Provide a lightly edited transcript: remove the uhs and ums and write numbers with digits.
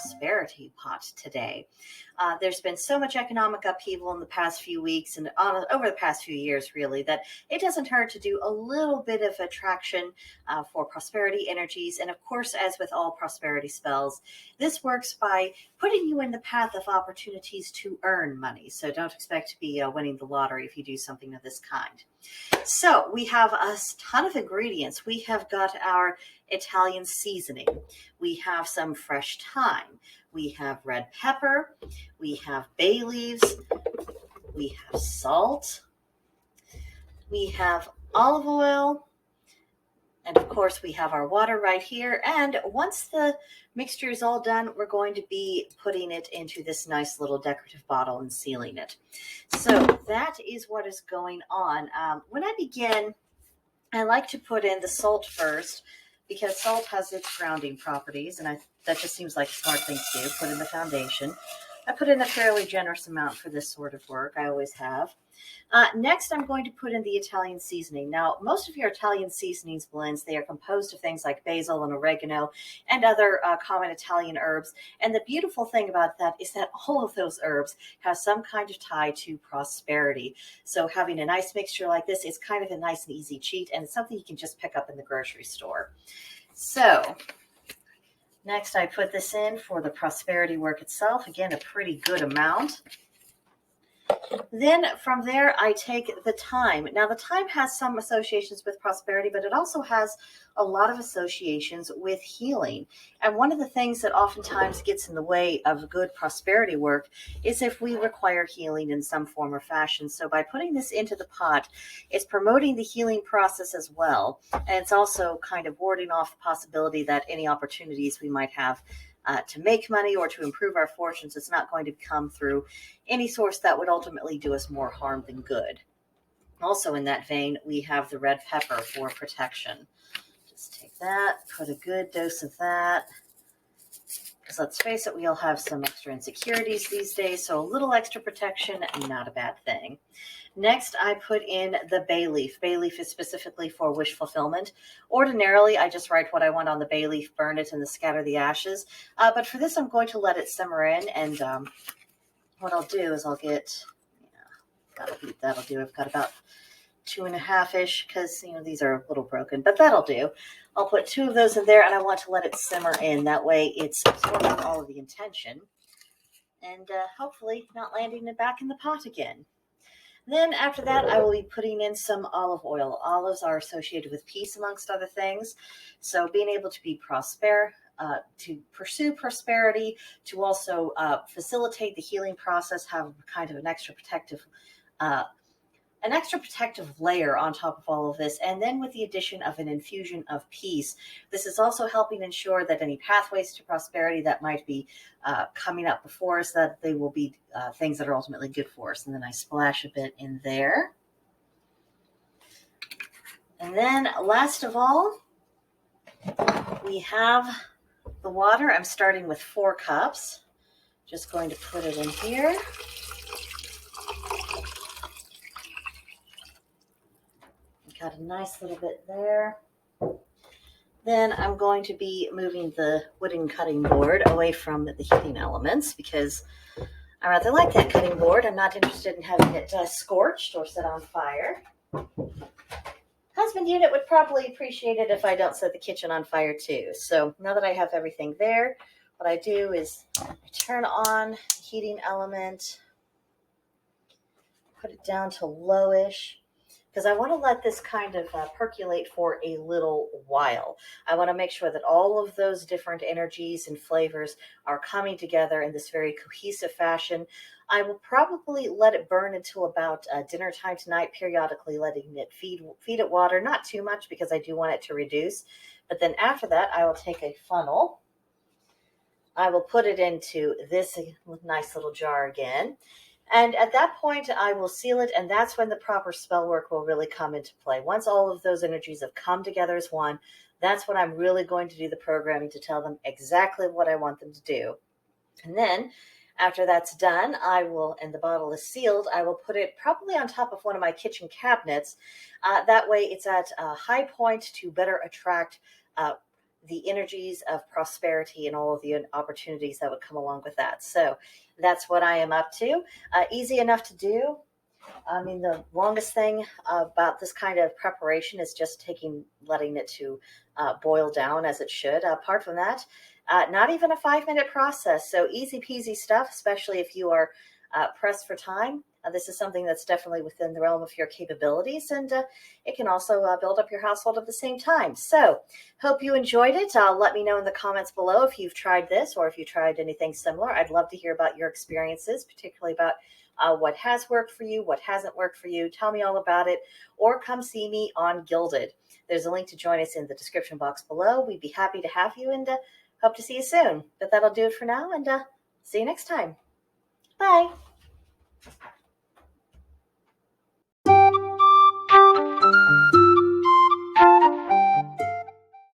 prosperity pot today. There's been so much economic upheaval in the past few weeks and over the past few years, really, that it doesn't hurt to do a little bit of attraction for prosperity energies. And of course, as with all prosperity spells, this works by putting you in the path of opportunities to earn money. So don't expect to be winning the lottery if you do something of this kind. So we have a ton of ingredients. We have got our Italian seasoning. We have some fresh thyme. We have red pepper. We have bay leaves. We have salt. We have olive oil. And of course, we have our water right here. And once the mixture is all done, we're going to be putting it into this nice little decorative bottle and sealing it. So that is what is going on. When I begin, I like to put in the salt first because salt has its grounding properties. And that just seems like a smart thing to do. Put in the foundation. I put in a fairly generous amount for this sort of work. I always have. Next, I'm going to put in the Italian seasoning. Now, most of your Italian seasonings blends, they are composed of things like basil and oregano and other common Italian herbs. And the beautiful thing about that is that all of those herbs have some kind of tie to prosperity. So having a nice mixture like this is kind of a nice and easy cheat, and it's something you can just pick up in the grocery store. So next, I put this in for the prosperity work itself. Again, a pretty good amount. Then from there, I take the thyme. Now, the thyme has some associations with prosperity, but it also has a lot of associations with healing. And one of the things that oftentimes gets in the way of good prosperity work is if we require healing in some form or fashion. So by putting this into the pot, it's promoting the healing process as well. And it's also kind of warding off the possibility that any opportunities we might have to make money or to improve our fortunes, it's not going to come through any source that would ultimately do us more harm than good. Also in that vein, we have the red pepper for protection. Just take that, put a good dose of that. Because let's face it, we all have some extra insecurities these days, so a little extra protection, not a bad thing. Next, I put in the bay leaf. Bay leaf is specifically for wish fulfillment. Ordinarily, I just write what I want on the bay leaf, burn it, and then scatter the ashes. But for this, I'm going to let it simmer in. And what I'll do is I'll get, that'll do. I've got about 2.5-ish because, these are a little broken, but that'll do. I'll put 2 of those in there, and I want to let it simmer in. That way it's absorbing all of the intention and hopefully not landing it back in the pot again. Then after that, I will be putting in some olive oil. Olives are associated with peace, amongst other things. So being able to be to pursue prosperity, to also facilitate the healing process, have kind of an extra protective layer on top of all of this. And then with the addition of an infusion of peace, this is also helping ensure that any pathways to prosperity that might be coming up before us, that they will be things that are ultimately good for us. And then I splash a bit in there. And then last of all, we have the water. I'm starting with 4 cups. Just going to put it in here. Got a nice little bit there. Then I'm going to be moving the wooden cutting board away from the heating elements because I rather like that cutting board. I'm not interested in having it scorched or set on fire. Husband unit would probably appreciate it if I don't set the kitchen on fire too. So now that I have everything there, what I do is I turn on the heating element, put it down to lowish, because I want to let this kind of percolate for a little while. I want to make sure that all of those different energies and flavors are coming together in this very cohesive fashion. I will probably let it burn until about dinner time tonight, periodically letting it feed it water, not too much because I do want it to reduce. But then after that, I will take a funnel. I will put it into this nice little jar again. And at that point, I will seal it, and that's when the proper spell work will really come into play. Once all of those energies have come together as one, that's when I'm really going to do the programming to tell them exactly what I want them to do. And then, after that's done, and the bottle is sealed, I will put it probably on top of one of my kitchen cabinets. That way, it's at a high point to better attract the energies of prosperity and all of the opportunities that would come along with that. So that's what I am up to. Easy enough to do. I mean, the longest thing about this kind of preparation is just letting it to boil down as it should. Apart from that, not even a 5-minute process. So easy peasy stuff, especially if you are pressed for time. This is something that's definitely within the realm of your capabilities, and it can also build up your household at the same time. So hope you enjoyed it. Let me know in the comments below if you've tried this or if you tried anything similar. I'd love to hear about your experiences, particularly about what has worked for you, what hasn't worked for you. Tell me all about it, or come see me on Gilded. There's a link to join us in the description box below. We'd be happy to have you, and hope to see you soon. But that'll do it for now, and see you next time. Bye.